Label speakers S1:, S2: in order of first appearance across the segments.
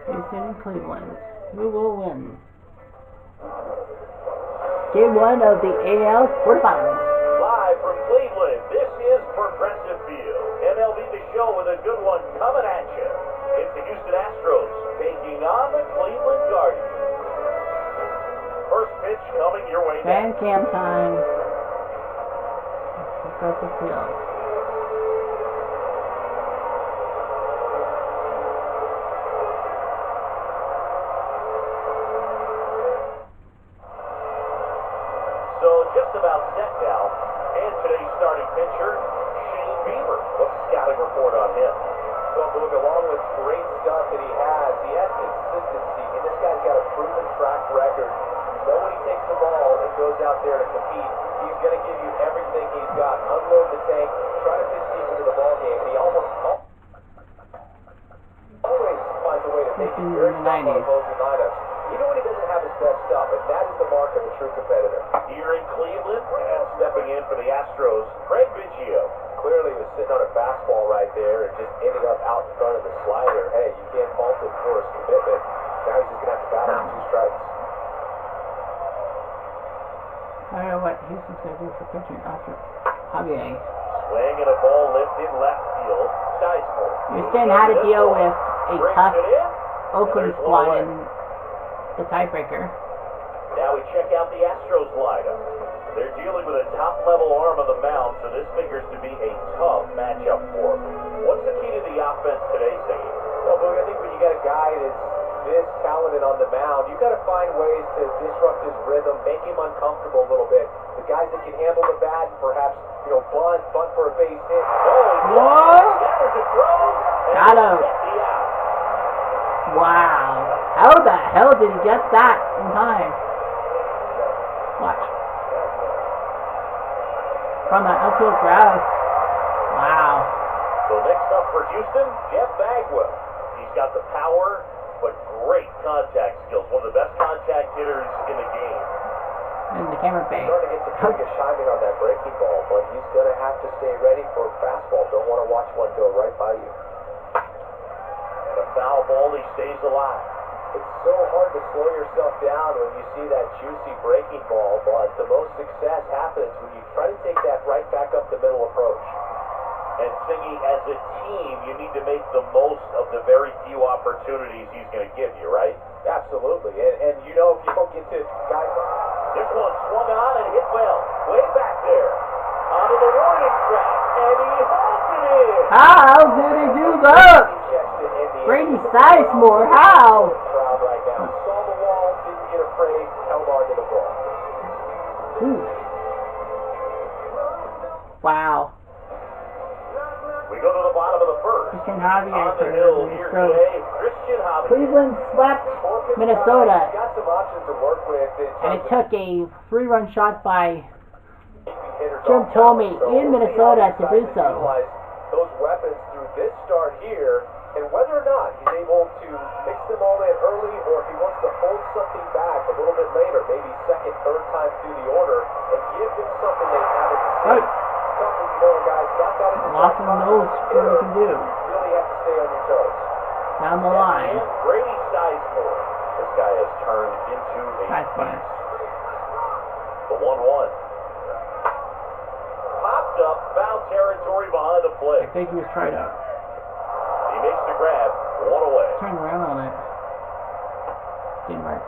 S1: Houston and Cleveland. Who will win? Game 1 of the AL quarterfinals.
S2: Live from Cleveland, this is Progressive Field. MLB The Show with a good one coming at you. It's the Houston Astros taking on the Cleveland Guardians. First pitch coming your way
S1: Fan
S2: next.
S1: cam time. Progressive Field.
S2: So just about set now. And today's starting pitcher, Shane Bieber. What's the scouting report on him?
S3: Well, look, along with great stuff that he has consistency, and this guy's got a proven track record. You know when he takes the ball and goes out there to compete, he's going to give you everything he's got. Unload the tank, try to pitch deep into the ball game, and he always finds a way to make it very tough on opposing lineups. Even when he doesn't have his best stuff, and that is the mark of a true competitor.
S2: Here in Cleveland, and stepping in for the Astros, Craig Biggio.
S3: Clearly was sitting on a fastball right there and just ended up out in front of the slider. Hey, you can't fault him for his commitment. Now he's just going to have to battle with 2 strikes.
S1: I don't know what Houston's going to do for pitching after Javier.
S2: Swing and a ball lifted left field. Sizemore.
S1: Houston had to deal with a tough Oakland squad in the tiebreaker.
S2: Now we check out the Astros lineup. They're dealing with a top-level arm on the mound, so this figures to be a tough matchup for them. What's the key to the offense today, Ziggy?
S3: Well, Boog, I think when you got a guy that's this talented on the mound, you got to find ways to disrupt his rhythm, make him uncomfortable a little bit. The guys that can handle the bat, and perhaps, bunt for a base hit.
S1: What?
S2: That was a throw.
S1: Got him. Wow. How the hell did he get that in time? Watch. From the outfield crowd. Wow.
S2: So next up for Houston, Jeff Bagwell. He's got the power, but great contact skills. One of the best contact hitters in the game.
S1: And the camera bang.
S3: Starting to get some pretty good shining on that breaking ball, but he's going to have to stay ready for a fastball. Don't want to watch one go right by you.
S2: And a foul ball, he stays alive.
S3: It's so hard to slow yourself down when you see that juicy breaking ball, but the most success happens when you try to take that right back up the middle approach.
S2: And Singy, as a team, you need to make the most of the very few opportunities he's going to give you, right?
S3: Absolutely. And if you don't get to guys like
S2: this one swung on and hit well. Way back there. Onto the warning track. And he holds it in.
S1: How did he do that? Brady Sizemore, how?
S3: Right now. Saw the wall, didn't get afraid, held on to the ball.
S1: Ooh. Wow.
S2: We go to the bottom of the first.
S1: Christian Javier
S2: On
S1: for
S2: the hill
S1: the
S2: here
S1: Astros.
S2: today, Christian Javier.
S1: Cleveland swept Minnesota,
S3: Got some options to work with.
S1: and it took a 3-run shot by Tourney in Minnesota to do so.
S3: Those weapons through this start here, and whether or not he's able to mix them all in early, or if he wants to hold something back a little bit later, maybe second, third time through the order, and give them something they haven't seen.
S1: Right.
S3: It's tough when you know a guy's got that in the
S1: Locking those what we can do.
S3: You really have to stay on your toes.
S1: Down the line.
S2: And Brady Sizemore. This guy has turned into a
S1: Nice play.
S2: The 1-1. Popped up, foul territory behind the plate.
S1: I think he was tried out.
S2: He makes the grab, 1 away.
S1: Turned around on it. Didn't work.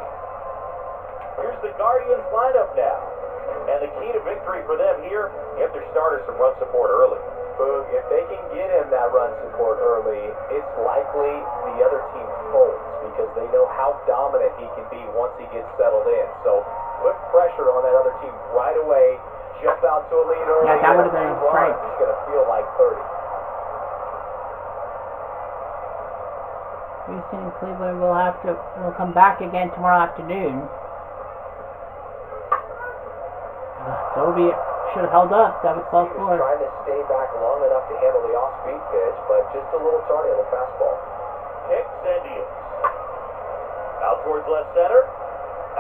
S2: Here's the Guardians lineup now. And the key to victory for them here, get their starters some run support early.
S3: Boog, if they can get him that run support early, it's likely the other team folds because they know how dominant he can be once he gets settled in. So put pressure on that other team right away. Jump out to a lead early.
S1: Yeah, that would have been a strike.
S3: It's going to feel like 30.
S1: Houston and Cleveland will come back again tomorrow afternoon. Dobie should have held up. That was 12-4.
S3: He was trying to stay back long enough to handle the off-speed pitch, but just a little tardy on the fastball.
S2: Kicks and deals. Out towards left center.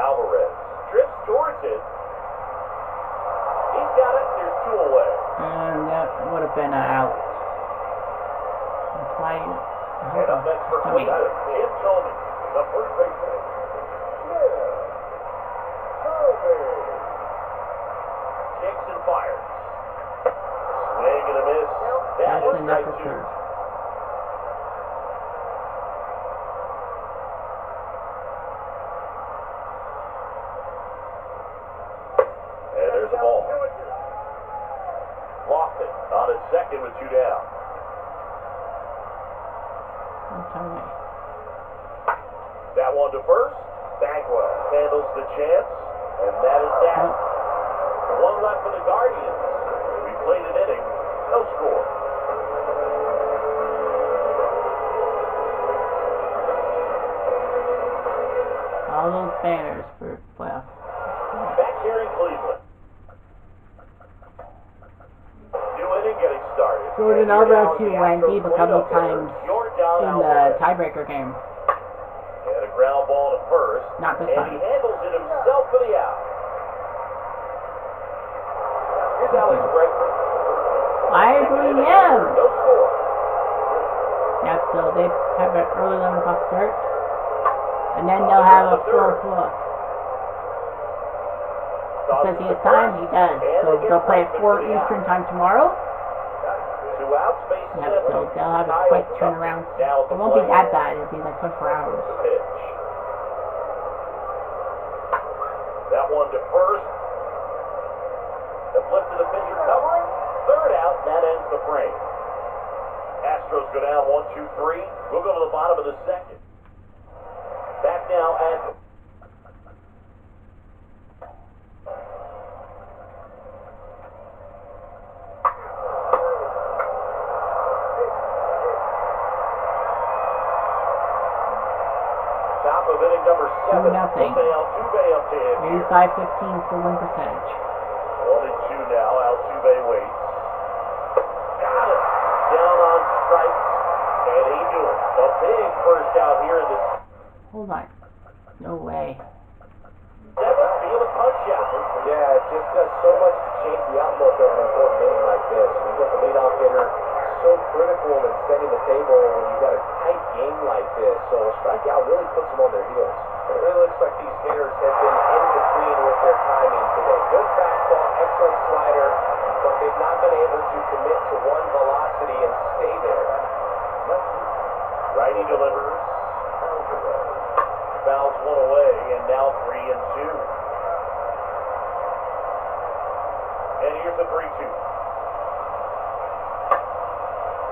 S2: Alvarez drifts towards it. He's got it. There's 2 away.
S1: And that would have been an out. by
S2: And up next for
S1: Tourney.
S2: Cleveland, Jim Tourney, the first baseman. Kicks and fires. Swing and a miss. That
S1: That's
S2: was
S1: enough
S2: strike
S1: for
S2: two.
S1: curve.
S2: And there's the ball. Lofton on his second with two down.
S1: Tourney.
S2: That one to first. Bagwell handles the chance, and that is that. One left for the Guardians. We played an inning, no score.
S1: All those banners for playoffs.
S2: Back here in Cleveland. New inning getting started.
S1: Jordan
S2: And you're down
S1: Alvarez,
S2: the
S1: who went deep a
S2: Astros
S1: couple
S2: cleanup hitter,
S1: times
S2: Jordan
S1: in the
S2: Alvarez.
S1: tiebreaker game.
S2: And a ground ball to first.
S1: Not this
S2: and
S1: time.
S2: he handles it himself for the out. Here's Alex Bregman.
S1: I believe him.
S2: No score.
S1: Yep, so they have an early 11 o'clock start. And then they'll have a 4 o'clock. Says he has time, he does. So they'll play at 4 Eastern time tomorrow.
S2: Two outs, base
S1: Yep, so they'll have a quick turnaround. It won't be that bad, it'll be like 24 hours.
S2: Pitch. That one to first. The flip to the pitcher covering. Third out, and that ends the frame. Astros go down 1-2-3. We'll go to the bottom of the second. Back now at top of inning number 7.
S1: 2-0.
S2: Jose Altuve up to him here.
S1: 85-15 for win percentage.
S2: 1-2 now. Altuve waits. Got it. Down on strikes. And he knew it. A big first out here in the
S1: Hold on. No way.
S2: 7th. Feel the punch out.
S3: Yeah, it just does so much to change the outlook of an important inning like this. When you get the leadoff hitter, so critical in setting the table when you've got a tight game like this. So a strikeout really puts them on their heels.
S2: It really looks like these hitters have been in between with their timing today. Good fastball, excellent slider, but they've not been able to commit to one velocity and stay there. Righty delivers. Fouls one away, and now 3-2. And here's a 3-2.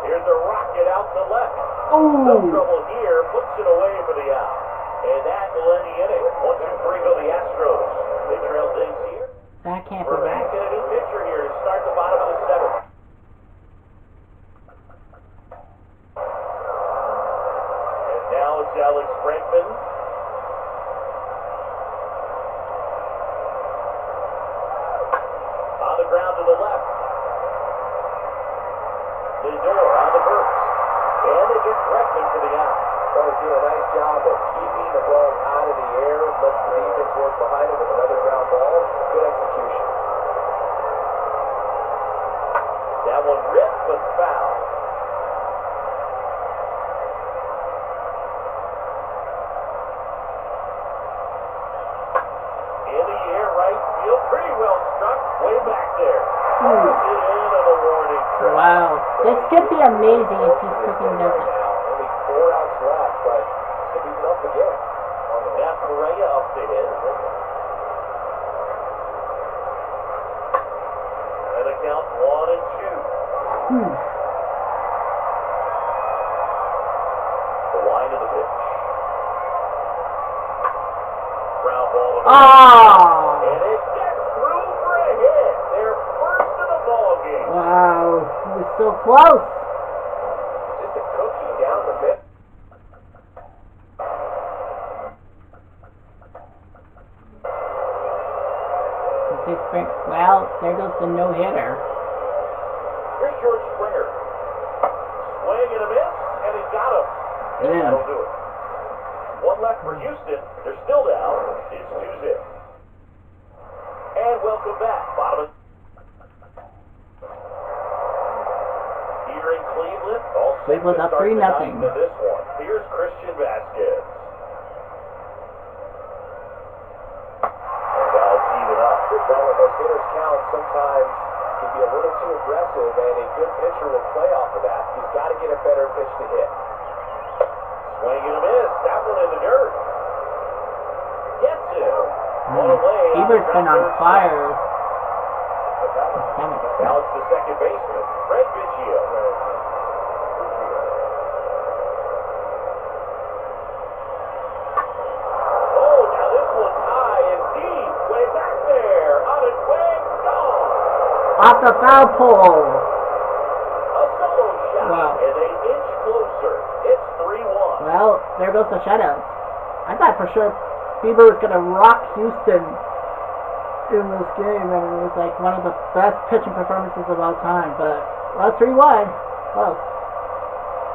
S2: Here's a rocket out to left. No
S1: Oh!
S2: trouble here, puts it away for the out. And that will end the inning. 1-2-3 go the Astros. They trail things here.
S1: That can't be
S2: We're back
S1: right.
S2: in a new pitcher here to start the bottom of the 7th. And now it's Alex Bregman. On the ground to the left. Lindor on the first. And they get Bregman for the out.
S3: Well, he's doing a nice job of keeping the ball out of the air, lets the defense work behind him with another ground ball. Good execution.
S2: That one ripped, but foul. In the air, right field, pretty well struck, way back there. Throws it in on a warning track.
S1: Wow. This could be amazing if he freaking does it.
S3: Now, only 4 outs left, but it's going to be tough again.
S2: Now Correa up to hit. And the count 1-2. The line of the pitch. Ground ball.
S1: Oh!
S2: And it gets through for a hit. Their first of the ball game.
S1: Wow. He was so close.
S3: Just a cookie down the middle.
S1: Well, there goes the no-hitter.
S2: Here's George Springer. Swing and a miss, and he got him. And
S1: Yeah.
S2: that'll do it. One left for Houston. They're still down. It's 2-0. And welcome back. Bottom of here in Cleveland. All
S1: Cleveland's up 3-0.
S2: This one. Here's Christian Vasquez. And now it's even up.
S3: Well, when those hitters count, sometimes can be a little too aggressive, and a good pitcher will play off of that. He's got to get a better pitch to hit.
S2: Swing and a miss. That one in the dirt. Gets him. One away.
S1: Bieber's been on fire.
S2: Now it's the second baseman, Craig Biggio. Oh, now this one's high and deep. Way back there. On its way. Gone.
S1: Off the foul pole.
S2: A solo shot.
S1: Wow.
S2: And they inch closer. It's 3-1.
S1: Well, there goes the shutout. I thought for sure Bieber was going to rock Houston in this game, and it was like one of the best pitching performances of all time. But, well, 3-1. Close.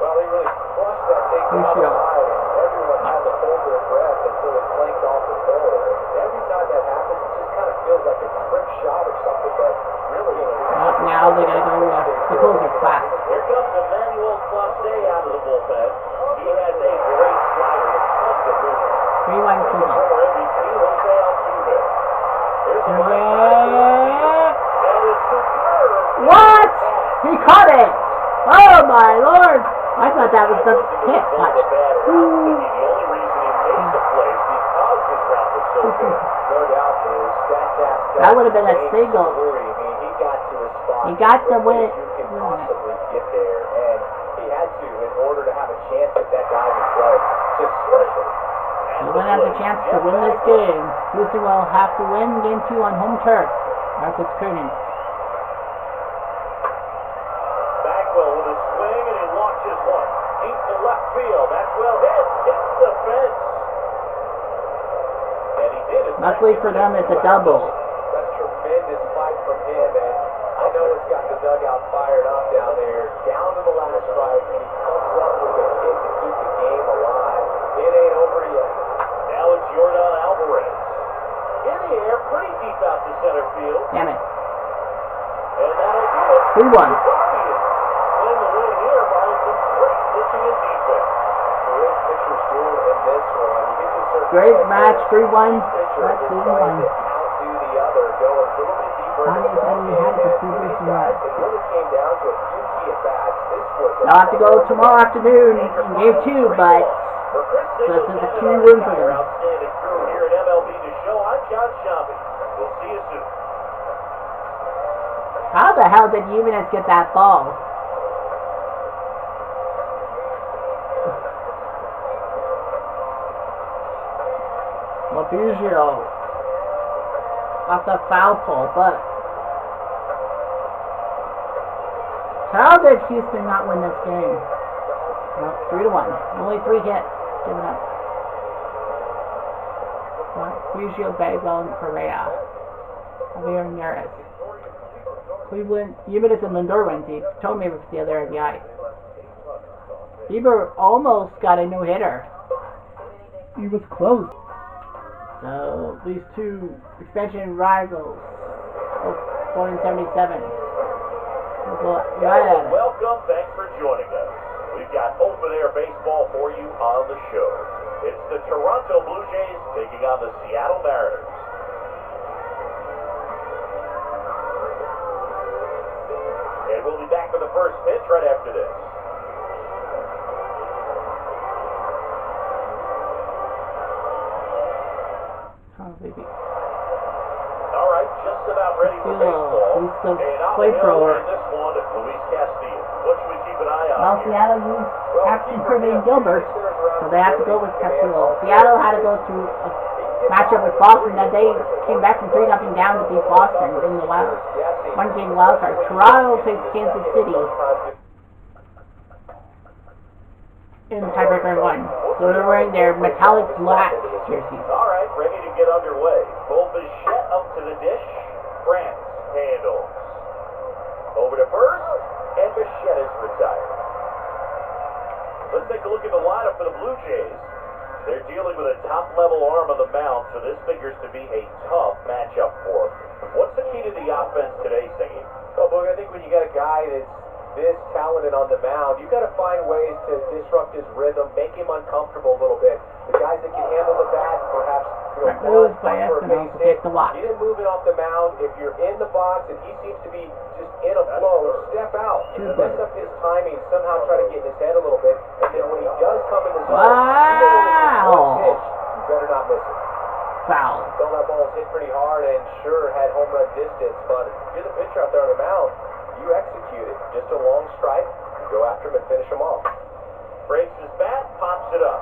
S3: Well, they really crushed that thing down the line, and everyone had to hold their breath until it clanked off the pole. And every time that happens, it just kind of feels like a trick shot or something, but really,
S1: now they got to go the closer class.
S2: Here comes Emmanuel Clase out of the bullpen. He has a great slider with tons of movement.
S1: 3-1 Cleveland.
S2: Former MVP Jose Altuve. There's a
S1: Yeah.
S2: and it's superb.
S1: What? He caught it! Oh my lord! I thought that was the hit. Watch.
S2: The only reason he made the play is because his route was so good.
S3: no doubt, the stat
S1: That would have been a single.
S3: I mean, he got to his spot.
S1: He got the win.
S3: You can possibly get there, and he had to in order to have a chance at that diving play. Just special.
S1: Cleveland has a chance to win this game. Houston will have to win game 2 on home turf. That's its current.
S2: Bagwell with a swing, and he launches one. Deep to left field. That's well hit. Hits the fence. And he's in it.
S1: Luckily for them, it's a double.
S3: That's tremendous fight from him, and I know it's got the dugout fired up down there. Down to the last strike, and he comes up with a hit to keep the game alive. It ain't over yet.
S2: Now it's Yordan Alvarez. In the air, pretty deep out to center field.
S1: Damn it.
S2: And that'll do it.
S1: 3-1.
S2: The Guardians win the win here by some great pitching and defense.
S3: Great pitchers do in this one. You get to a certain
S1: Great
S3: point
S1: match,
S3: where
S1: 3-1.
S3: pitcher
S1: That's
S3: is
S1: 3-1.
S3: trying to outdo the other, go a little bit deeper into the ball game, and for these guys, it really came down to a few key at-bats. This was
S1: They'll have to go tomorrow afternoon in game 2, but this is a key win for them.
S2: Outstanding crew here at MLB The Show. I'm John Shelby. We'll see you soon.
S1: How the hell did Jimenez get that ball? Biggio off the foul pole, but how did Houston not win this game? No, 3-1. Only 3 hits. Give it up. Biggio, Bagwell, and Correa. Javier Ramirez. Cleveland, Jimenez and Lindor went deep. Told me it was the other guy. Bieber almost got a no-hitter. He was close. So, these two expansion rivals, 477.
S2: Welcome, thanks for joining us. We've got open-air baseball for you on the show. It's the Toronto Blue Jays taking on the Seattle Mariners. And we'll be back for the first pitch right after this. All right, just about ready for baseball.
S1: He's the
S2: and on
S1: flamethrower.
S2: this one, Luis Castillo. What should we keep an eye on?
S1: Well, Seattle used Captain Kirby Gilbert, so they have to go with Castillo. Seattle had to go to a matchup with Boston that they came back from 3-0 down to beat Boston in the one-game wild card. Toronto faced Kansas City in the tiebreaker 1. So they're wearing their metallic black jerseys.
S2: All right, ready to get underway. Bo Bichette up to the dish. France handles. Over to first, and Bichette is retired. Let's take a look at the lineup for the Blue Jays. They're dealing with a top-level arm on the mound, so this figures to be a tough matchup for them. What's the key to the offense today, Singy?
S3: Well, Boog, I think when you got a guy that's this talented on the mound, you got to find ways to disrupt his rhythm, make him uncomfortable a little bit. The guys that can handle the bat, perhaps,
S1: moves by Espinal to take the walk.
S3: He didn't move it off the mound. If you're in the box and he seems to be just in a flow, step out. Mess up his timing, somehow try to get in his head a little bit, and then when he does come in the zone, pitch, you better not miss it.
S1: Foul.
S3: Though that ball's hit pretty hard and sure had home run distance, but if you're the pitcher out there on the mound, you execute it. Just a long strike, you go after him and finish him off.
S2: Breaks his bat, pops it up.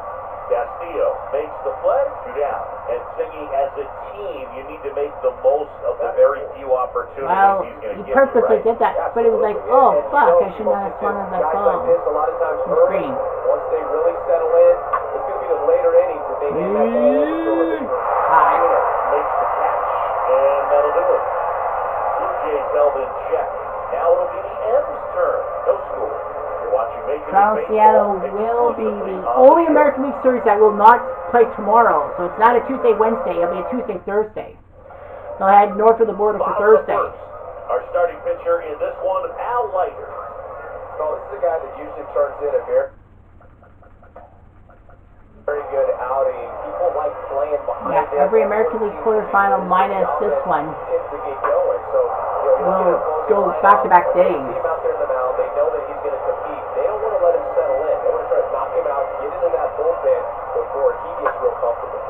S2: Castillo makes the play, 2 down. And singing as a team, you need to make the most of the very few opportunities
S1: well,
S2: he's going to
S1: he
S2: give you.
S1: purposely did that, but it was like, oh fuck, I shouldn't have swung at that ball.
S3: Like this, a lot of times early, once they really settle in, it's going to be the later innings that they hand that ball over to a reliever.
S2: Makes the catch, and that'll do it. Blue Jays held in check. Now it'll be the M's turn. No score. You're watching Major League
S1: Seattle will be the only American League Series that will not play tomorrow. So it's not a Tuesday, Wednesday. It'll be a Tuesday, Thursday. They'll head north of the border for Thursday.
S2: Our starting pitcher in this one, Al Leiter.
S3: Well, this is a guy that usually turns in a very good outing. People like playing behind them.
S1: Every American League quarterfinal minus this one
S3: to get going. So,
S1: will go back-to-back days.
S3: They see him out there in the mound. They know that he's going to compete. They don't want to let him settle in. They want to try to knock him out, get into that bullpen before he gets real comfortable.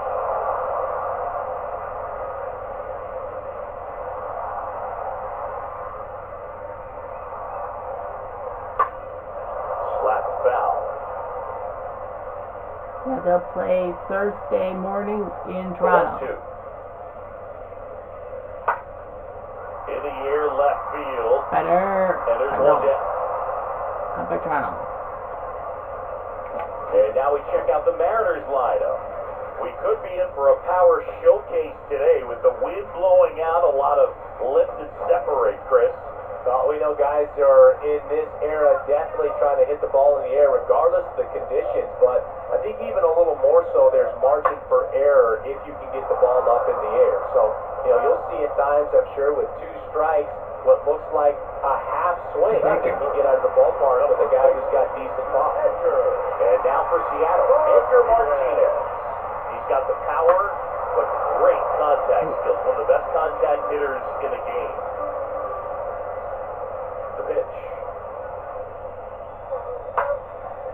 S2: Slap foul.
S1: Yeah, they'll play Thursday morning in Toronto.
S2: 1-2. In the air, left field.
S1: Better.
S2: And there's one down.
S1: Come by Toronto.
S2: And now we check out the Mariners lineup. We could be in for a power showcase today with the wind blowing out, a lot of lift and separate, Chris.
S3: Well, we know guys are in this era definitely trying to hit the ball in the air regardless of the conditions, but I think even a little more so there's margin for error if you can get the ball up in the air. So, you'll see at times, I'm sure, with 2 strikes, what looks like a half swing. I think you get out of the ballpark with a guy who's got decent pop.
S2: And now for Seattle, Edgar Martinez. He's got the power, but great contact skills. One of the best contact hitters in the game. The pitch.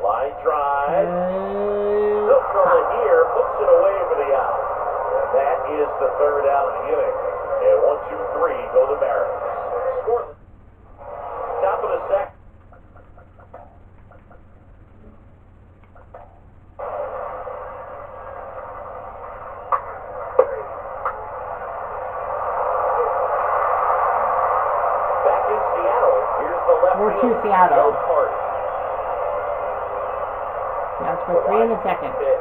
S2: Line drive. No trouble here. Puts it away for the out. And that is the 3rd out of the inning. And 1-2-3 go the Mariners. Score. Top of the second. Back in Seattle. Here's the left
S1: We're to
S2: field.
S1: Seattle.
S2: Joe Party.
S1: That's for 3 in the second.
S2: Pitch.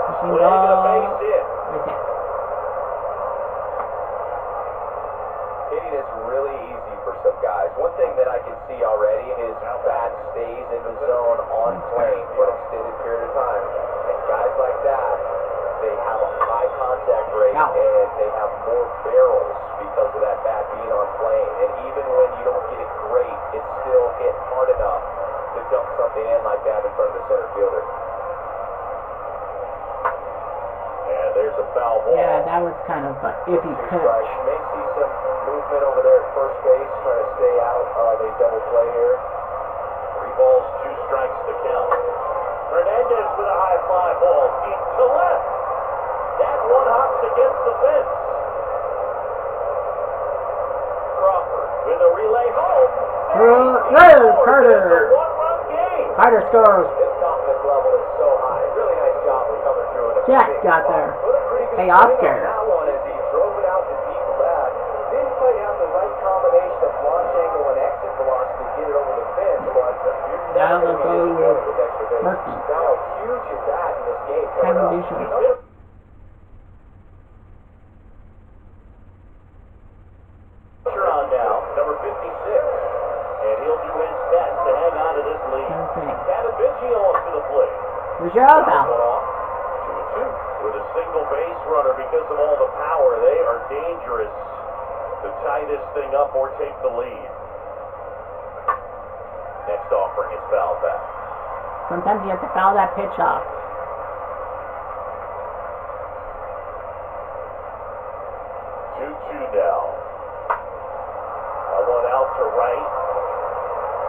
S1: Machine
S2: Swing and a
S1: ball.
S2: base hit.
S1: That's it.
S3: Hitting is really easy for some guys. One thing that I can see already is bat stays in the zone on plane for an extended period of time. And guys like that, they have a high contact rate and they have more barrels because of that bat being on plane. And even when you don't get it great, it's still hit hard enough to dump something in like that in front of the center fielder.
S2: And there's a foul ball.
S1: Yeah, that was kind of an iffy
S3: 2
S1: pitch.
S3: strikes. You may see some movement over there at first base, trying to stay out of a double play here.
S2: 3 balls, 2 strikes to count. Hernandez with a high fly ball deep to left. That one hops against the fence. Crawford with a relay home.
S1: Carter.
S2: It's a 1-run game.
S1: Carter scores.
S3: His confidence level is so high. Really nice job of coming through in a
S1: Jack
S3: big
S1: got
S3: spot.
S1: there.
S3: Put a pretty good
S1: Hey,
S3: swing
S1: Oscar.
S3: on that one as he drove it out to deep left. Didn't quite have the right combination of launch angle and exit velocity to get it over the fence, but you're
S1: Now
S3: never
S1: they'll
S3: going to
S1: go
S3: be disappointed with extra base.
S1: Murphy.
S3: Now a huge at bat in this game coming
S1: Kevin
S3: up.
S1: Bishop.
S2: Pressure on now, number 56. And he'll do his best to hang on to this lead. Cataviggio up to the plate.
S1: Where's your out now?
S2: 2-2 with a single base runner because of all the power. They are dangerous to tie this thing up or take the lead. Next offering is fouled back.
S1: Sometimes you have to foul that pitch off.
S2: 2-2 now. One out to right.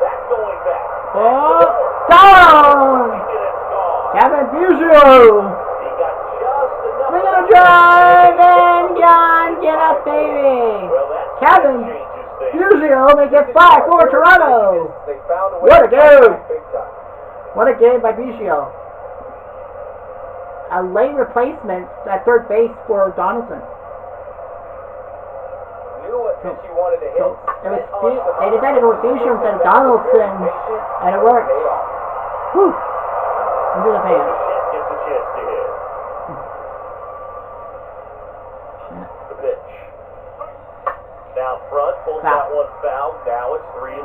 S2: That's going back.
S1: Oh, down! Kevin Bugio!
S2: He got just enough.
S1: Swing and a drive, and John, get up, baby!
S2: Well, that
S1: Kevin
S2: changes things.
S1: Bugio makes it 5-4 Toronto!
S3: They found a way
S1: What a
S3: to
S1: game!
S3: come back big time.
S1: What a game by Bugio. A late replacement at third base for Donaldson.
S3: Knew what pitch he wanted to hit.
S1: So they decided to go with Bugio instead of Donaldson, and it worked. Whew. Into the fans.
S2: Gets a chance to hit. The pitch. Down front, pulls that one foul. Now it's 3-2.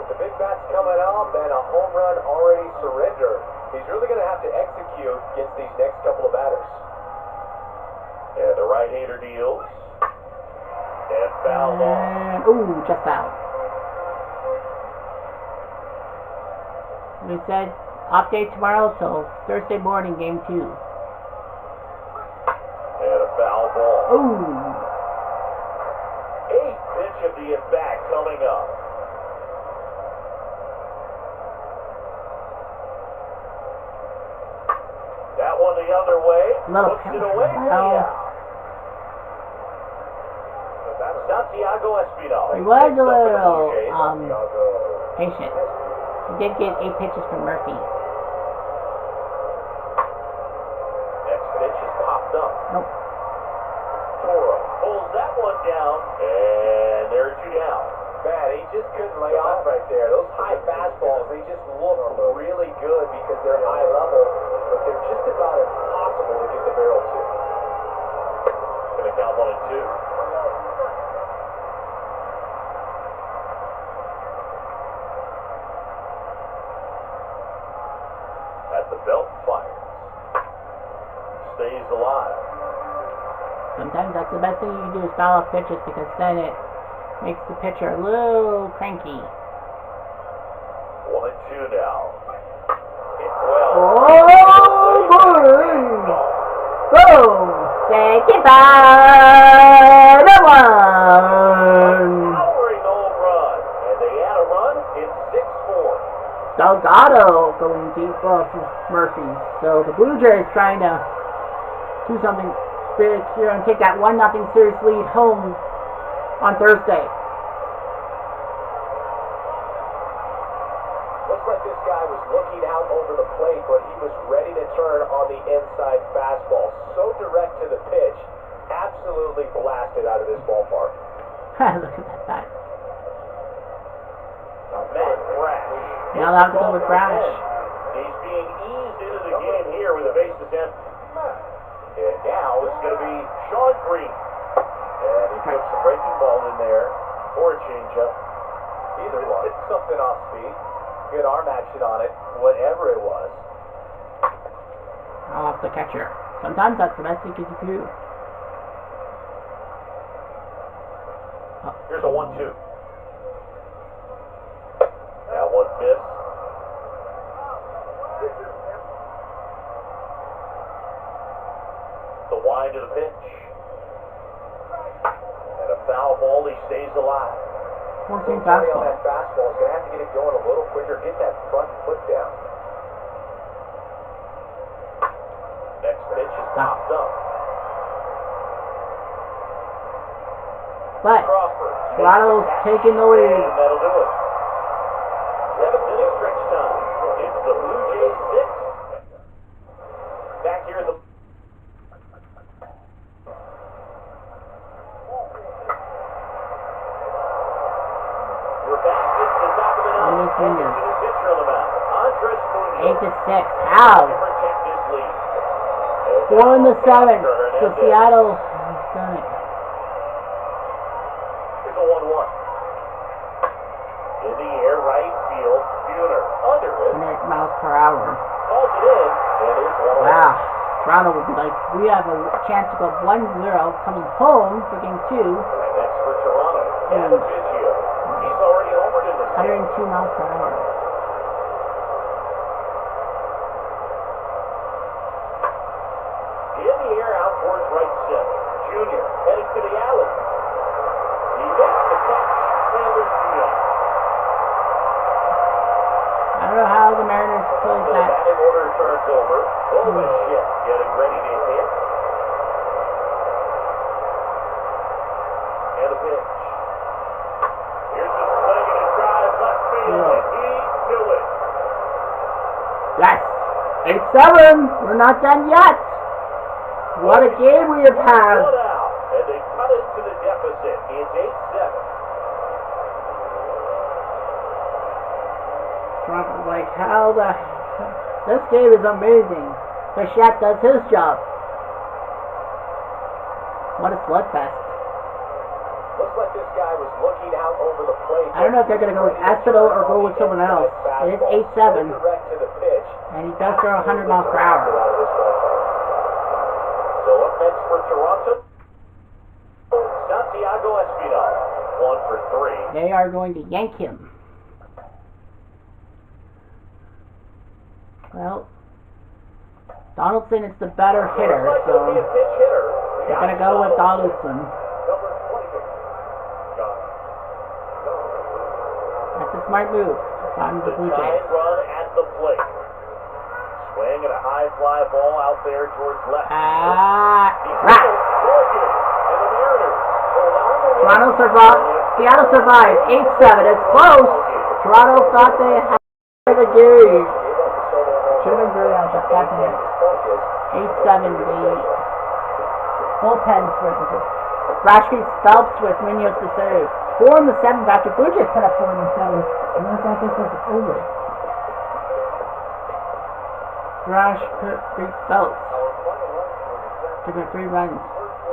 S3: With the big bats coming up and a home run already surrendered, he's really going to have to execute against these next couple of batters.
S2: And the right-hander deals. And foul ball.
S1: Ooh, just out. We said off day tomorrow till Thursday morning, game 2.
S2: And a foul ball.
S1: Ooh.
S2: 8th pitch of the at-bat coming up. That one the other way. Puts it away. Santiago Espinal.
S1: He was a little patient. He did get 8 pitches from Murphy.
S2: Next pitch is popped up.
S1: Nope.
S2: Toro pulls that one down, and there are 2 down.
S3: Man, he just couldn't lay off right there. Those high fastballs, they just look really good because they're high level, but they're just about impossible to get the barrel to.
S2: Gonna count 1 and 2. At the belt fires. Stays alive.
S1: Sometimes that's the best thing you can do is foul off pitches because then it makes the pitcher a little cranky.
S2: 1 and 2 now. Hit well.
S1: Oh, boom! Boom! Say goodbye, no one!
S2: Powering home run. And they add a run. It's 6-4.
S1: Delgado going deep versus Murphy. So the Blue Jays trying to do something big here and take that 1-0 series lead home on Thursday.
S3: Looks like this guy was looking out over the plate, but he was ready to turn on the inside fastball. So direct to the pitch, absolutely blasted out of this ballpark.
S1: Look at that bat.
S2: Matt Brash.
S1: Now they'll have to go with Brash.
S2: He's being eased into the game here with the bases empty. And now it's going to be Sean Green. And he puts a breaking ball in there or a changeup.
S3: Either one. Something off speed. Good arm action on it, whatever it was.
S1: Off the catcher. Sometimes that's the best you can do.
S2: Here's a 1-2. That one missed. The wind of the pitch. And a foul ball, he stays alive.
S1: 14
S3: On
S1: fastball.
S3: that fastball is going to have to get it going a little quicker. Get that front foot down.
S2: Next pitch is popped up.
S1: But
S2: Crawford.
S1: Toronto's taking the lead.
S2: And that'll do it. 7th inning stretch time. It's the Blue Jays 6. Back here at the... We're back. It's the top of the ninth.
S1: Nice fingers.
S2: New pitcher on the mound. Andres Munoz.
S1: 8-6. How?
S2: To protect this lead.
S1: 4 in the 7th. So Seattle has done it.
S2: Here's a 1-1. In the air, right field. Buhner under it.
S1: 100 miles per hour.
S2: Calls it in. And it's 1-1.
S1: Wow. Toronto will be like, we have a chance to go 1-0 coming home for game 2.
S2: And that's for Toronto. And a pitch here. He's already homered in this game.
S1: 102 miles per hour.
S2: In the air out towards right center. Junior heading to the alley. He makes the catch, and there's two out.
S1: I don't know how the Mariners
S2: So
S1: closed
S2: the
S1: that.
S2: batting order turns over. Shit, getting ready to hit. And a pitch. Here's a swing and a drive left field, and he knew it.
S1: Yes! 8-7! We're not done yet! What a game we have had!
S2: One out, and they cut it to the deficit. It's 8-7.
S1: Trump, like, how the... This game is amazing. Bichette does his job. What a slugfest.
S3: Looks like this guy was looking out over the plate.
S1: I don't know if they're going to go with Espino or go with someone else. It is 8-7,
S3: Direct to the pitch.
S1: and he does throw 100 miles per hour.
S2: So up next for Toronto, Santiago Espino, 1 for 3.
S1: They are going to yank him. Well, Donaldson is the better hitter,
S2: Looks like
S1: so
S2: he'll be a pitch hitter.
S1: they're going to go with Donaldson.
S2: Number 28.
S1: That's a smart move. Time the Blue
S2: Tying
S1: Jays.
S2: run at the plate. Swing and a high fly ball out there towards left.
S1: Right.
S2: And the Mariners hold on to win.
S1: Toronto survived. Seattle survived. 8-7. It's close. Toronto thought they had the game. Should have been very out, but that's it. 8-7. The bullpen's with it. Rashke Phelps with Munoz to save. 4 in the 7th after Blue Jays put up 4 in the 7th. And I thought this was over. Rashke Phelps. Took 3 runs.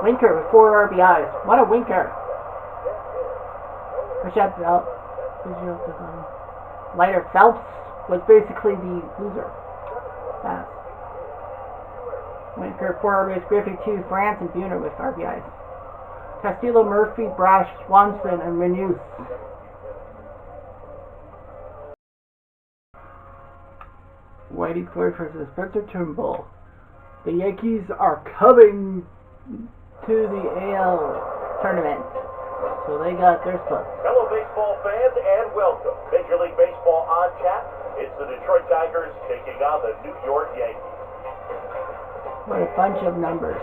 S1: Winker with 4 RBIs. What a winker. Bichette Phelps. Later, Phelps was basically the loser. Pass. Winker 4 RBIs. Griffey 2. France and Buhner with RBIs. Castillo, Murphy, Brash, Swanson, and Munoz. Whitey Ford versus Spencer Turnbull. The Yankees are coming to the AL tournament, so they got their spot.
S2: Hello, baseball fans, and welcome. Major League Baseball on tap. It's the Detroit Tigers taking on the New York Yankees.
S1: What a bunch of numbers.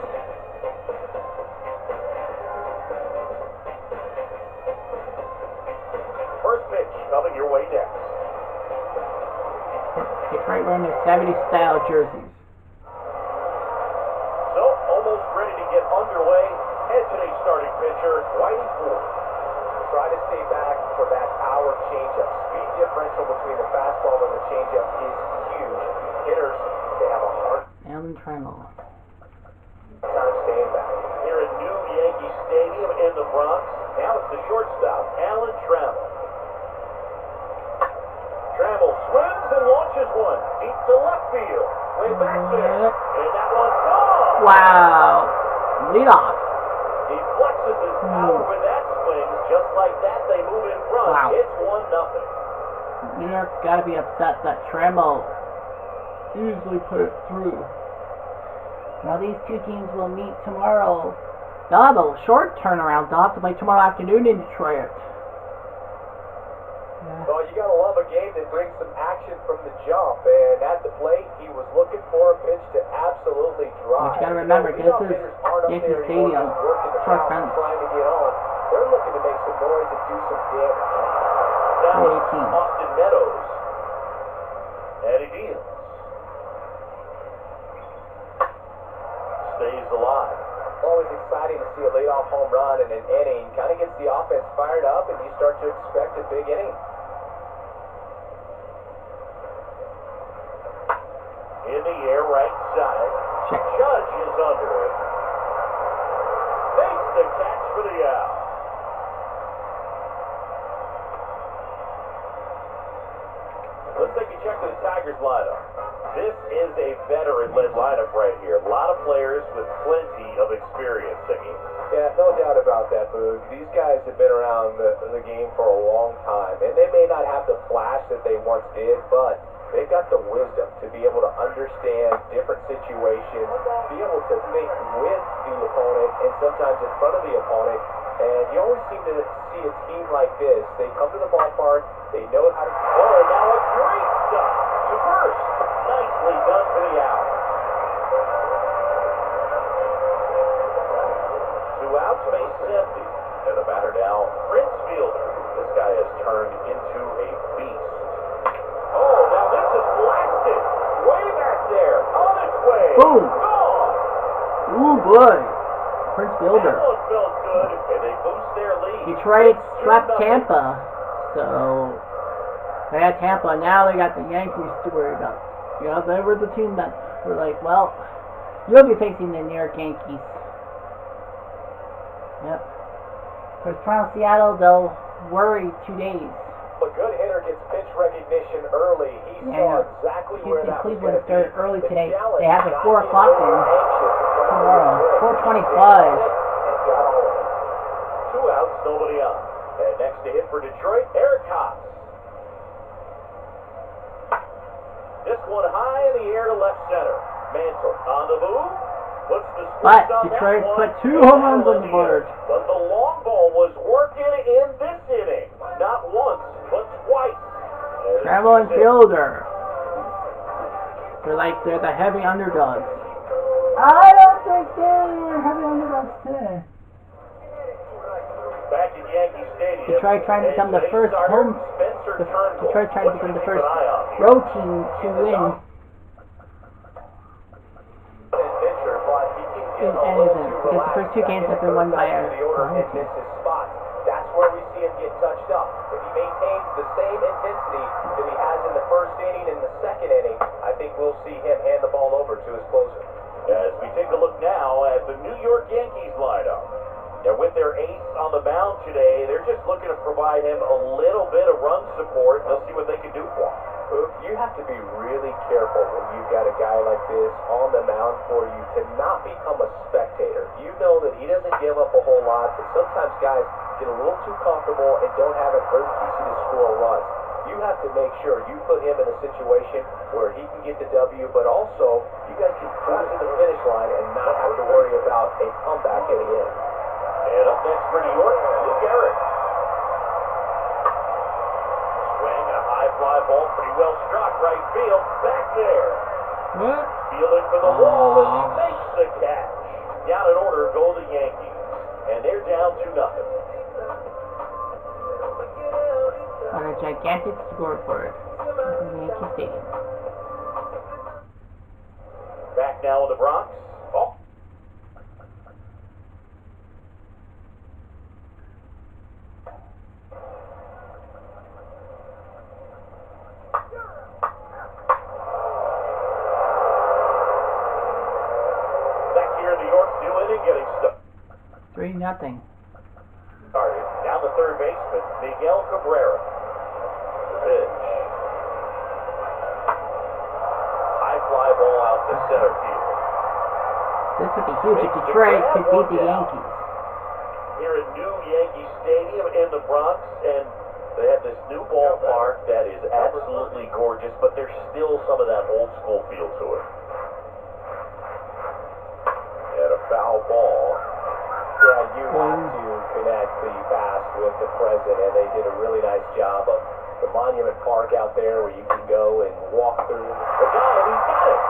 S2: First pitch coming your way next.
S1: Detroit wearing their 70s style jerseys.
S2: So, almost ready to get underway. And today's starting pitcher, Whitey Ford.
S3: Try to stay back for that power changeup. Speed differential between the fastball and the changeup is huge. Hitters, they have a hard
S1: Alan Trammell.
S3: time staying back.
S2: Here at New Yankee Stadium in the Bronx. Now it's the shortstop, Alan Trammell. Trammell swims and launches one deep to left field. Way back there. And that one's gone.
S1: Wow. Lead off.
S2: He flexes his power with that swing. Just like that, they move in front.
S1: Wow.
S2: It's 1-0.
S1: New York's got to be upset that Trammell easily put it through. Now these two teams will meet tomorrow. They'll have a short turnaround. They'll have to play tomorrow afternoon in Detroit.
S3: Well, you gotta love a game that brings some action from the jump, and at the plate, he was looking for a pitch to absolutely drive.
S1: But you gotta remember, this is Yankee Stadium, short fence.
S3: Trying to get on. They're looking to make some noise and do some damage.
S2: Now it's Austin Meadows. And he deals. Stays alive.
S3: Always exciting to see a leadoff home run in an inning. Kind of gets the offense fired up, and you start to expect a big inning.
S2: In the air, right side. Judge is under it. Makes the catch for the out. Let's take a check of the Tigers lineup. This is a veteran-led lineup right here. A lot of players with plenty of experience, Siggy.
S3: Yeah, no doubt about that, Boog. These guys have been around the game for a long time, and they may not have the flash that they once did, but they've got the wisdom to be able to understand different situations, be able to think with the opponent and sometimes in front of the opponent. And you always seem to see a team like this. They come to the ballpark, they know how to...
S2: Oh, now a great stop to first. Nicely done for the out. 2 outs, base is empty. And the batter now, Prince Fielder. This guy has turned into a beast. Oh, now this is blasted. Way back there. On its way.
S1: Boom.
S2: Gone.
S1: Ooh, boy. Prince Fielder.
S2: That one felt good, and they boost their lead.
S1: Detroit swept
S2: 2-0.
S1: Tampa, so they had Tampa. Now they got the Yankees to worry about. You know, they were the team that were like, well, you'll be facing the New York Yankees. Yep. For Toronto, Seattle, they'll worry 2 days.
S3: A good hitter gets pitch recognition early. He saw exactly where
S1: Houston,
S3: that was
S1: Cleveland
S3: going to
S1: started
S3: be.
S1: early
S3: The
S1: today.
S3: challenge,
S1: They have a
S3: not
S1: 4 o'clock
S3: getting
S1: game
S3: anxious in front of
S1: tomorrow,
S3: your swing.
S1: 4:25.
S3: And got all of it.
S2: 2 outs, nobody on. And next to hit for Detroit, Eric Haas. This one high in the air to left center. Mantle on the move. Puts the
S1: But
S2: squeeze on
S1: Detroit
S2: that
S1: put
S2: one.
S1: 2 home runs on the board.
S2: But the long ball was working in this inning. Not once, but twice.
S1: Travel and Fielder. They're the heavy underdogs. I don't think they're heavy underdogs today.
S2: Back at Yankee Stadium.
S1: Detroit trying to become the first home. Detroit trying to become the first road team to win in anything. Because the first 2 games have been won by a home team.
S3: That's where we see him get touched up. If he maintains the same intensity that he has in the first inning and the second inning, I think we'll see him hand the ball over to his closer.
S2: As we take a look now at the New York Yankees lineup. And with their ace on the mound today, they're just looking to provide him a little bit of run support. They'll see what they can do for him.
S3: You have to be really careful when you've got a guy like this on the mound for you to not become a spectator. You know that he doesn't give up a whole lot, but sometimes guys get a little too comfortable and don't have an urgency to score runs. You have to make sure you put him in a situation where he can get the W, but also you guys can cruise to the finish line and not have to worry about a comeback in the end.
S2: And up next for New York, Luke Garrett. Swing, a high fly ball, pretty well struck, right field, back there.
S1: What?
S2: Fielding for the wall as he makes the catch. Down in order go the Yankees, and they're down 2-0.
S1: On a gigantic scoreboard in Yankee Stadium.
S2: Back now in the Bronx. Oh. Back here in New York, new inning getting stuck.
S1: 3-0.
S2: Started. Down the third baseman, Miguel Cabrera. The pitch. High fly ball out to center field.
S1: This would be huge if Detroit could beat the Yankees.
S2: Here at New Yankee Stadium in the Bronx, and they have this new ballpark that is absolutely gorgeous, but there's still some of that old school feel to it. And a foul ball.
S3: Yeah, you have to connect the past with the present, and they did a really nice job of the Monument Park out there where you can go and walk through.
S2: The guy, he's got it.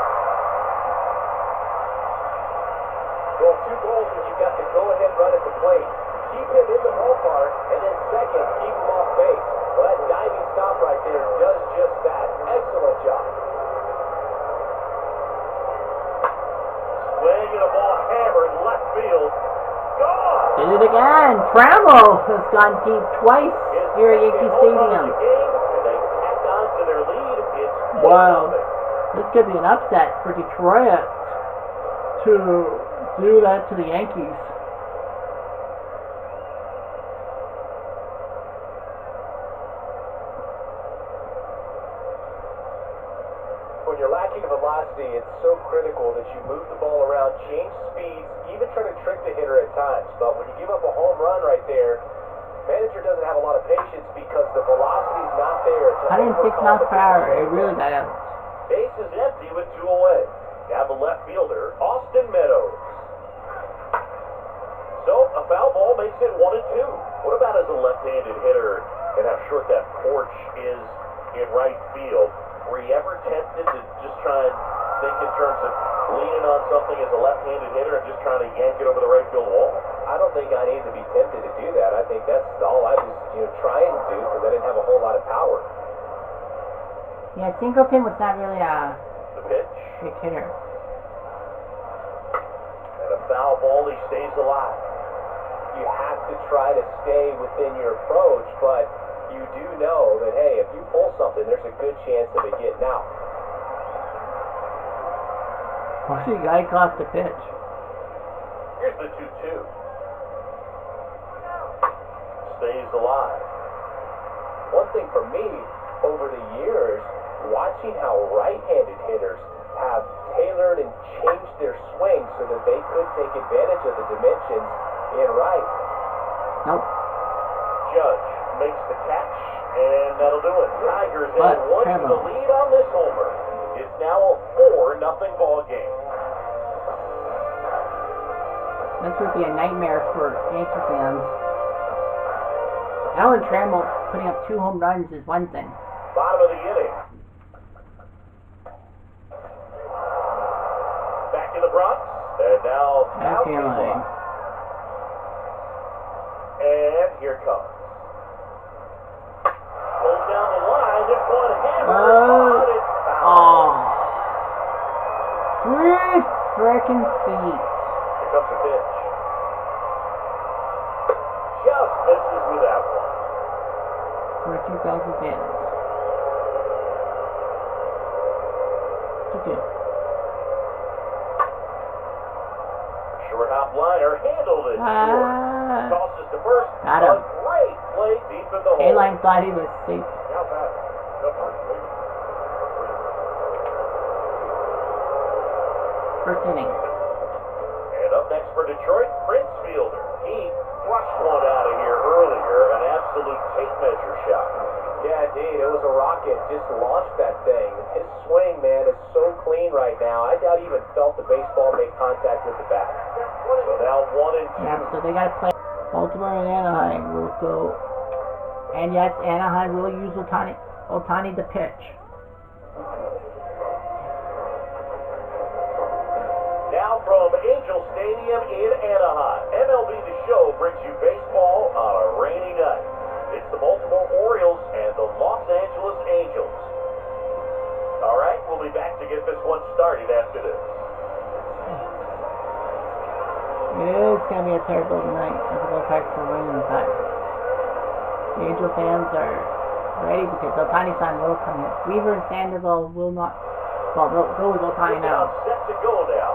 S3: Well, 2 goals when you've got the go-ahead run at the plate. Keep him in the ballpark, and then second, keep him off base. Well, that diving stop right there does just that. Excellent job.
S2: Swing and a ball hammered left field. Gone.
S1: Did it again. Trammell has gone deep twice here at Yankee Stadium.
S2: And they tack on to their lead. It's
S1: Wow.
S2: 1-0.
S1: This could be an upset for Detroit to do that to the Yankees.
S3: when you're lacking velocity, it's so critical that you move the ball around, change speeds, even try to trick the hitter at times. But when you give up a home run right there, manager doesn't have a lot of patience because the velocity's not there.
S1: 106 miles per hour. It really got out.
S2: Base is empty with 2 away. Now the left fielder, Austin Meadows. So a foul ball makes it 1-2. What about as a left-handed hitter and how short that porch is in right field? Were you ever tempted to just try and think in terms of leaning on something as a left-handed hitter and just trying to yank it over the right field wall?
S3: I don't think I need to be tempted to do that. I think that's all I was, trying to do because I didn't have a whole lot of power.
S1: Yeah, Singleton was not really
S2: The pitch.
S1: big hitter.
S2: And a foul ball, he stays alive.
S3: You have to try to stay within your approach, but you do know that, hey, if you pull something, there's a good chance of it getting out.
S1: Why did the guy caught the pitch?
S2: Here's the 2-2. Stays alive.
S3: One thing for me, over the years, watching how right-handed hitters have tailored and changed their swing so that they could take advantage of the dimensions in right.
S1: Nope.
S2: Judge makes the catch, and that'll do it. Tigers add 1 to the lead on this homer. It's now a 4-0 ball game.
S1: This would be a nightmare for Yankee fans. Alan Trammell putting up 2 home runs is one thing.
S2: Bottom of the inning. Back in the Bronx, and now
S1: Line.
S2: And here comes. Pulls down the line. This one hammered. It's foul.
S1: 3 frickin' feet.
S2: Here comes the pitch. Just misses with that one.
S1: For 2,000 fans. Good.
S2: Short hop liner handled it. Short. Tosses to first.
S1: Got him.
S2: A great play deep in the hole.
S1: K-Line thought he was safe.
S2: Now back.
S1: First inning.
S2: And up next for Detroit, Prince Fielder. He flushed one out of here earlier, an absolute tape measure shot.
S3: Yeah, indeed. It was a rocket. Just launched that thing. His swing, man, is so clean right now. I doubt he even felt the baseball make contact with the bat.
S2: So now 1-2.
S1: Yeah, so they got to play. Baltimore and Anaheim will go. And yes, Anaheim will use Ohtani to pitch.
S2: Now from Angel Stadium in Anaheim, MLB The Show brings you baseball on a rainy night. It's the Baltimore Orioles and the Los Angeles Angels. All right, we'll be back to get this one started after this.
S1: It is going to be a terrible night as it goes back to rain time. The Angel fans are ready because Ohtani-san will come in. Weaver and Sandoval will not. Well, they'll go with Ohtani now.
S2: Set to go now.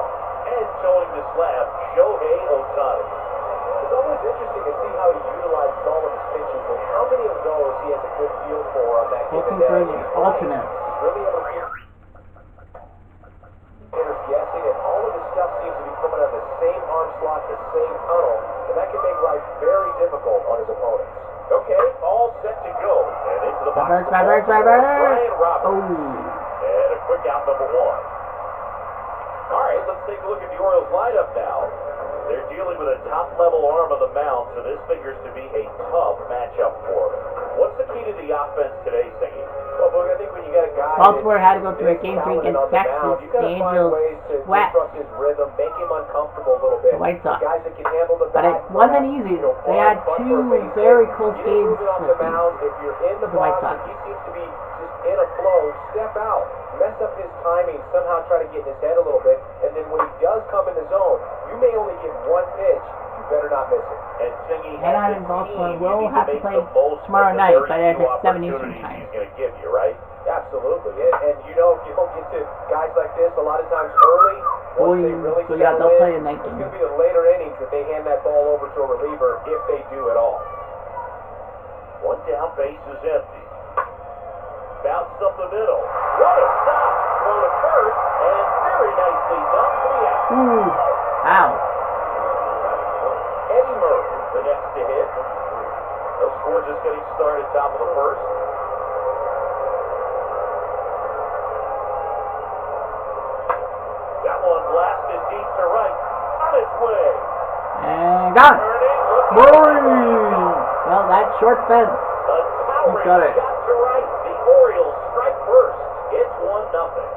S2: And towing the slab, Shohei Ohtani.
S3: It's always interesting to see how he utilizes all of his pitches and how many of those he has a good feel for on that given
S1: Looking for
S3: day.
S1: the alternates.
S3: Really able to keep hitters guessing, and all of his stuff seems to be coming out of the same arm slot, the same tunnel, and that can make life very difficult on his opponents.
S2: Okay, all set to go. And into the box.
S1: Reverse.
S2: Brian Roberts.
S1: Oh.
S2: And a quick out number 1. All right, let's take a look at the Orioles lineup now. They're dealing with a top-level arm on the mound, so this figures to be a tough matchup for them. What's the key to the offense today, Singy?
S3: Well, Boog, I think when you got a guy
S1: Baltimore had to go through a game 3 against Texas. The Angels swept
S3: disrupt his rhythm, make him uncomfortable a little bit.
S1: the White Sox.
S3: Guys that can handle the
S1: But it
S3: bat,
S1: wasn't easy. They had 2 very close games
S3: off
S1: with
S3: the mound. If you're in the
S1: the White
S3: box
S1: Sox.
S3: and he seems to be just in a flow, step out, mess up his timing, somehow try to get in his head a little bit, and then when he does come in the zone, you may only give 1 pitch. You better not miss it.
S2: And Singy,
S1: Anaheim and Baltimore will have to play tomorrow night, but at 7 Eastern time.
S2: He's going to give you, right?
S3: Absolutely, and if you don't get to guys like this a lot of times early, once they really
S1: so yeah,
S3: settle
S1: they'll
S3: in,
S1: play a night
S3: it's
S1: game.
S3: going to be the later innings that they hand that ball over to a reliever if they do at all.
S2: 1 down, base is empty. Bounced up the middle. What a stop! One to first, and very nicely done for the out.
S1: Ooh. Ow.
S2: Eddie Murray, the next to hit. No score, just getting started, top of the first. That one blasted deep to right. On its way.
S1: And gone.
S2: Turning.
S1: Well, that's short fence.
S2: A towering
S4: got it?
S2: shot to right. The Orioles strike first. It's 1-0.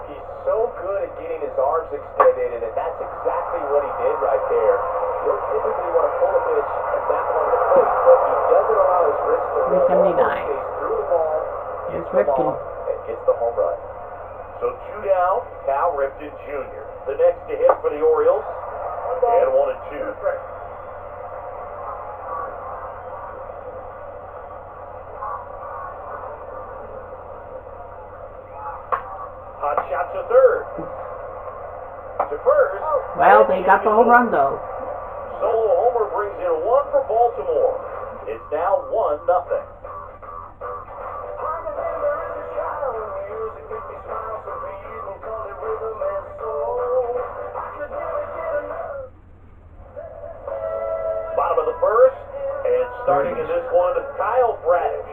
S3: He's so good at getting his arms extended, and that's exactly what he did right there. You'll typically want to pull a pitch and that one to plate, but he doesn't allow his wrist to roll.
S1: 379.
S3: Stays through the ball,
S1: Here's
S3: gets the
S1: Ripken.
S3: ball, and gets the home run.
S2: So 2 down, Cal Ripken Jr. The next to hit for the Orioles. And 1-2. Hot shot to third. To first.
S1: Well, they got the home run, though.
S2: Solo homer brings in 1 for Baltimore. It's now 1-0. Bottom of the first, and starting in this one, Kyle Bradish.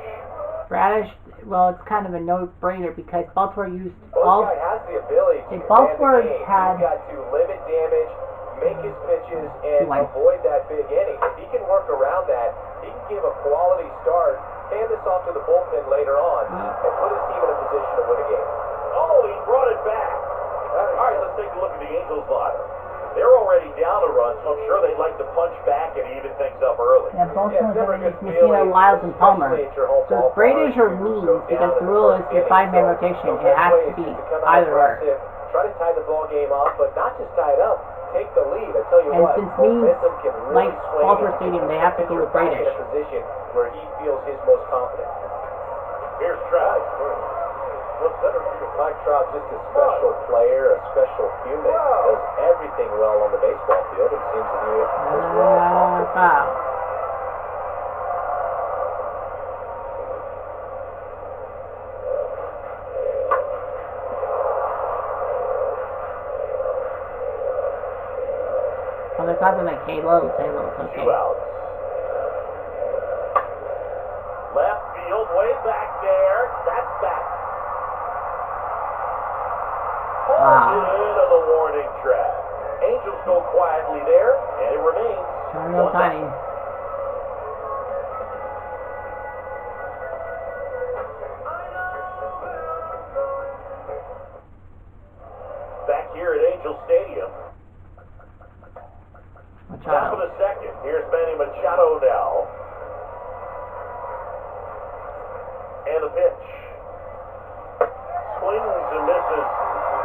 S1: Bradish, well, it's kind of a no-brainer because Baltimore used
S3: This
S1: all.
S3: guy has the ability to
S1: If
S3: command
S1: Baltimore
S3: the game.
S1: had-
S3: He's got to limit damage, make his pitches, and
S1: Like-
S3: avoid that big inning. If he can work around that, he can give a quality start, hand this off to the bullpen later on, and put his team in a position to win a game.
S2: Oh, he brought it back. All right, let's take a look at the Angels lineup. They're already down a run, so I'm sure they'd like to punch back and even things up early.
S1: Yeah,
S3: Yeah,
S1: Baltimore's
S3: it's never a
S1: going to
S3: good
S1: use Messina,
S3: feeling,
S1: Lyles, and Palmer.
S3: especially at your home
S1: So it's
S3: ballpark,
S1: Bradish or
S3: to go
S1: Means
S3: down
S1: because
S3: in
S1: the rule is
S3: first
S1: your
S3: inning.
S1: 5-man
S3: So
S1: rotation.
S3: the
S1: It
S3: best
S1: has
S3: way
S1: to
S3: is
S1: be
S3: just to come out
S1: either or.
S3: aggressive, try to tie the ball game up, but not just tie it up, take the lead. I tell you
S1: And
S3: what,
S1: since Means
S3: momentum can really
S1: likes
S3: swing
S1: Baltimore
S3: and
S1: Stadium,
S3: put
S1: they
S3: the
S1: have to go
S3: pitcher
S1: with
S3: back in
S1: Bradish.
S3: a position where he feels his most confident.
S2: Here's Trout.
S3: Mike Trout, just a special player, a special human, does everything well on the baseball field and seems to do it as well.
S1: Foul. Well, there's nothing like Halos. Halos, okay.
S2: 2 outs. Left field, way back there. That's back. Holds it into the warning track. Angels go quietly there, and it remains
S1: Turn real
S2: 1-0.
S1: tiny.
S2: Back here at Angel Stadium. Top of
S1: Machado.
S2: the second. Here's Manny Machado now. And the pitch. Swings and misses.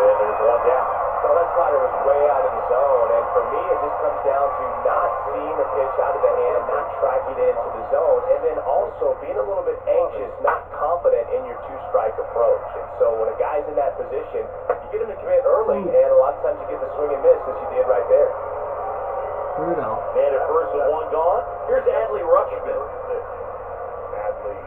S2: And there's 1 down.
S3: So that slider was way out of the zone, and for me, it just comes down to not seeing the pitch out of the hand, not tracking it into the zone, and then also being a little bit anxious, not confident in your 2-strike approach. And so when a guy's in that position, you get him to commit early, and a lot of times you get the swing and miss, as you did right there.
S1: Brutal.
S2: Man at first with 1 gone. Here's Adley Rutschman. Adley.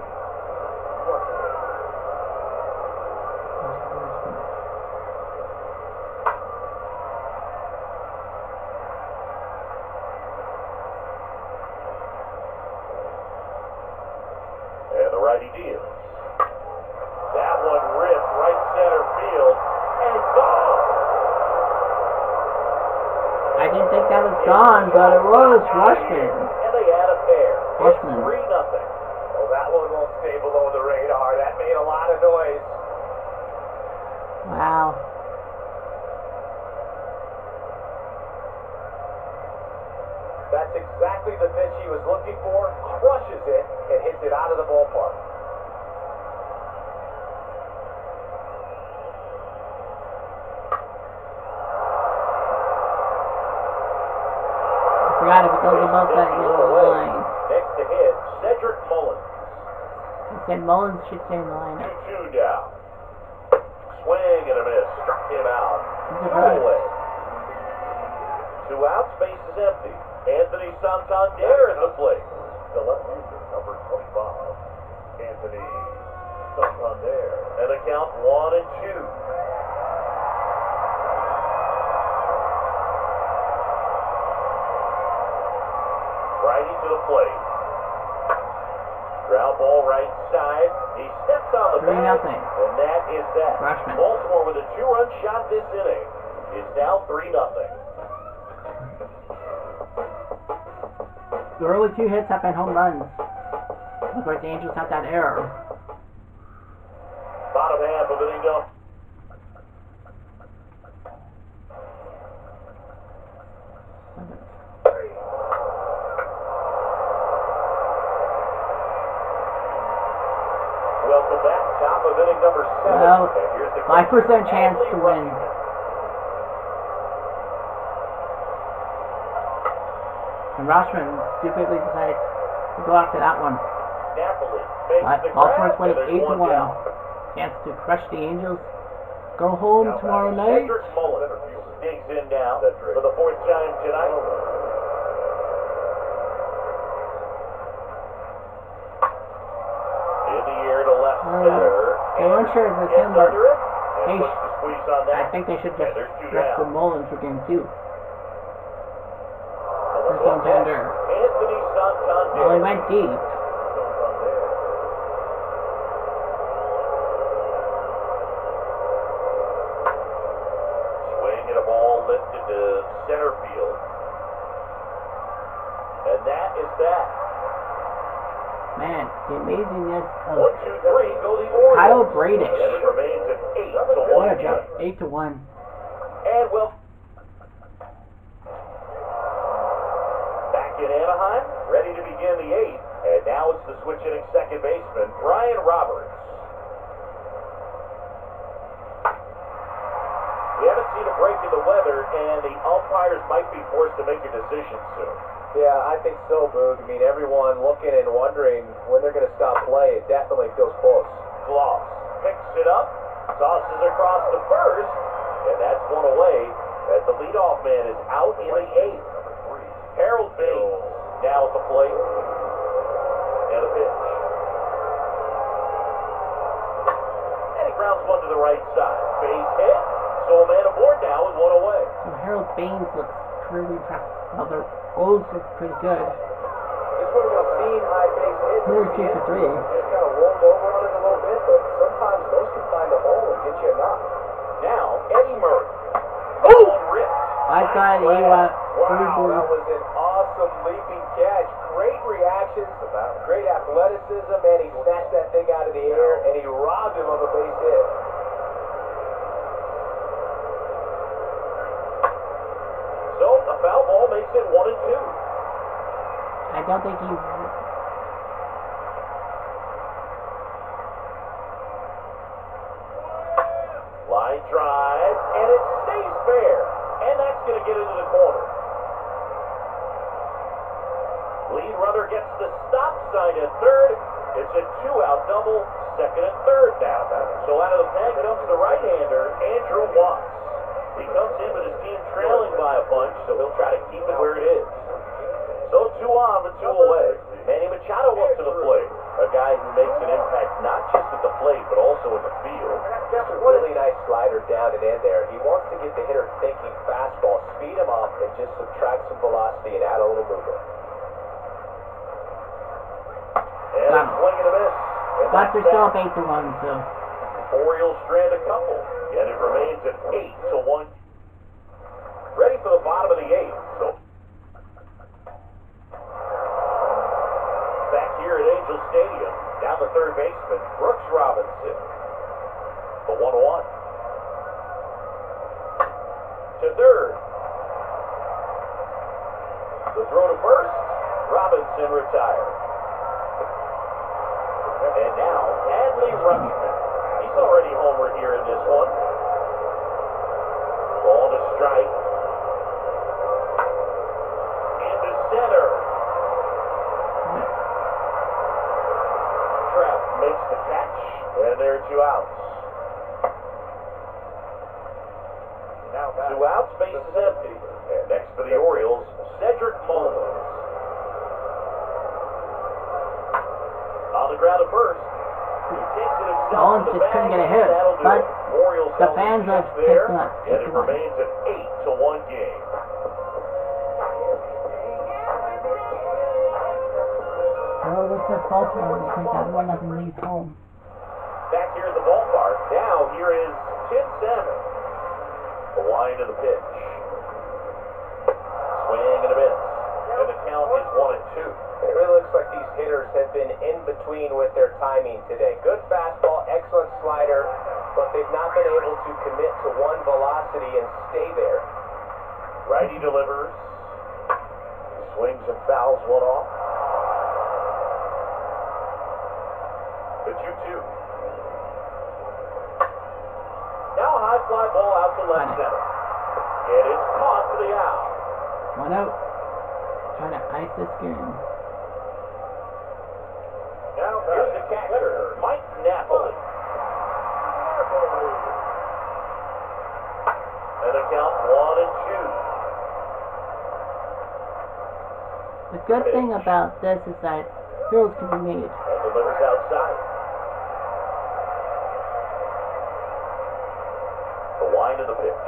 S2: And the righty deals. That one ripped right center field and gone.
S1: I didn't think that was gone, but it was Rushman.
S2: And they add a pair. It's
S1: Rushman.
S2: 3-0.
S3: Well, that one won't stay below the radar. That made a lot of noise.
S1: Wow.
S3: That's exactly the pitch he was looking for, crushes it, and hits it out of the ballpark.
S1: I forgot if it goes above that yellow line.
S2: Next to hit, Cedric Mullins.
S1: I said Mullins should stay in the lineup.
S2: 2-2 down. Swing swing and a miss. Struck him out. Two away. 2 outs, base is empty. Anthony Santander at the plate. The left-hander, number 25. Anthony Santander. And the count 1-2. Righty to the plate. Ground ball right side. He steps on the
S1: 3-0.
S2: bag, and that is that.
S1: Rushman.
S2: Baltimore with a 2-run shot this inning. It's now 3-0.
S1: The early 2 hits have been home runs. Looks like the Angels had that error.
S2: Bottom half of inning go. Welcome back. Top of inning number 7.
S1: Well,
S2: And here's the
S1: 5% chance to win. And Rushman stupidly decided to go after that one.
S2: Napoli makes
S1: But
S2: the
S1: Baltimore's
S2: grab, and
S1: winning
S2: there's
S1: 8-1.
S2: down.
S1: Chance to crush the Angels. Go home tomorrow night.
S2: Cedric Mullen digs in now for the 4th time tonight. In the air to left center.
S1: They weren't sure if it was
S2: Gets
S1: him or
S2: under it.
S1: they
S2: And puts the squeeze on that.
S1: I think they should just
S2: And there's 2
S1: rest the
S2: down.
S1: Mullins for game 2.
S2: Number
S1: For Santander.
S2: Anthony Santander.
S1: Well, he went deep.
S2: Swing and a ball lifted to center field. And that is that.
S1: Man, the amazingness
S2: 1,
S1: of
S2: 2, 3, go the Orioles.
S1: Kyle Bradish.
S2: And it remains at 8 to 1.
S1: What a jump. 8-1.
S2: And well, back in Anaheim, ready to begin the 8th. And now it's the switch hitting second baseman, Brian Roberts. We haven't seen a break in the weather, and the umpires might be forced to make a decision soon.
S3: Yeah, I think so, Boog. I mean, everyone looking and wondering when they're going to stop play. It definitely feels close.
S2: Gloss picks it up, tosses across the first, and that's one away as the leadoff man is out in the 8th. Harold Baines now at the plate. And a pitch. And he grounds one to the right side. Base hit. So a man aboard now with 1 away.
S1: So Harold Baines looks pretty impressive. Well, their O's look pretty good.
S3: Just one of those seen high base hits.
S1: Very 2 for 3.
S3: Just kind of rolled over on it a little bit, but sometimes those can find a hole and get you a knock.
S2: Now, Eddie Murray. Oh! Ripped.
S1: I thought he was
S3: Wow, that was an awesome leaping catch. Great reactions, great athleticism, and he snatched that thing out of the air, and he robbed him of a base hit.
S2: So, a foul ball makes it 1-2.
S1: I don't think he...
S2: Line drive, and it stays fair. And that's going to get into the corner. Lead runner gets the stop sign at third. It's a 2-out double, second and third now. So out of the pen comes the right-hander, Andrew Watts. He comes in with his team trailing by a bunch, so he'll try to keep it where it is. So 2 on, but 2 away. Manny Machado up to the plate. A guy who makes an impact not just at the plate, but also in the field.
S3: Just a really nice slider down and in there. He wants to get the hitter thinking fastball, speed him up, and just subtract some velocity and add a little movement.
S2: And a swing and a miss.
S1: But they're still up 8-1, so...
S2: Orioles strand a couple, and it remains at 8-1. Ready for the bottom of the 8th. So back here at Angel Stadium, down the third baseman, Brooks Robinson. The 1-1. To third. The throw to first. Robinson retired. And now, Adley Rutschman. He's already homered here in this one. Ball to strike. Into center. Trout makes the catch, and there are 2 outs. two outs, base is empty. And next for the Orioles, Cedric Mullins. On the ground at first. He takes it himself
S1: Mullins
S2: to the
S1: just
S2: bag,
S1: couldn't get a
S2: and
S1: hit,
S2: that'll do
S1: but
S2: it. Orioles
S1: the
S2: held
S1: fans
S2: the
S1: have
S2: shift there,
S1: picked him up.
S2: and it remains an 8-1 game.
S1: Well, looks like Baltimore will take that 1-0 lead home.
S2: Back here at the ballpark. Now here is Tim Salmon. The wind of the pitch. Swing and a miss. And the count is 1-2.
S3: It really looks like these hitters have been in between with their timing today. Good fastball, excellent slider, but they've not been able to commit to one velocity and stay there.
S2: Righty delivers. Swings and fouls one off. The 2-2. Now a high fly ball out to left center. And it's caught for the out.
S1: 1 out. Trying to ice this game.
S2: Now here's the catcher, Mike Napoli. And the count 1-2.
S1: The good thing about this is that throws can be made.
S2: And delivers outside. The wind of the pitch.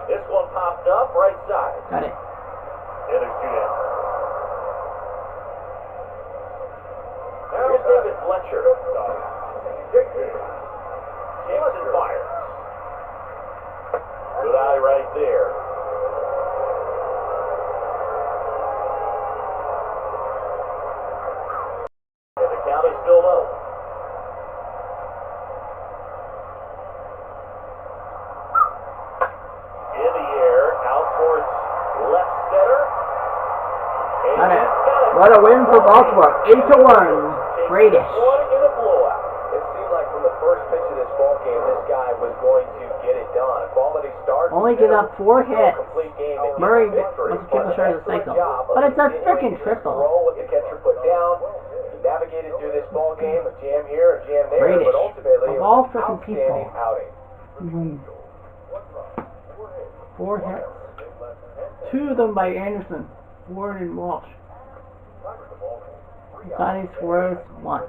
S2: This one popped up right side.
S1: Got it.
S2: And there's 2 down. Here's David Fletcher. Jameson fires. Good eye right there. And the count is still low. In the air, out towards left center. And
S1: Got it.
S2: he's got it.
S1: What a win for Baltimore. 8-1. Greatest.
S2: One in a blowout.
S3: It seemed like from the first pitch of this ball game, this guy was going to get it done. A quality start.
S1: Only give up 4 hits.
S3: Complete game and
S1: Murray
S3: get the victory,
S1: was a triple short of the cycle. But it's a freaking triple.
S3: Roll with the catcher put down. He navigated through this ball game, a jam here, a jam there,
S1: Greatest.
S3: but ultimately
S1: Of
S3: it
S1: all
S3: was an
S1: freaking
S3: outstanding
S1: people.
S3: outing.
S1: Wins. 4 hits. 2 of them by Anderson, Ward, and Walsh. Sonny Suarez once.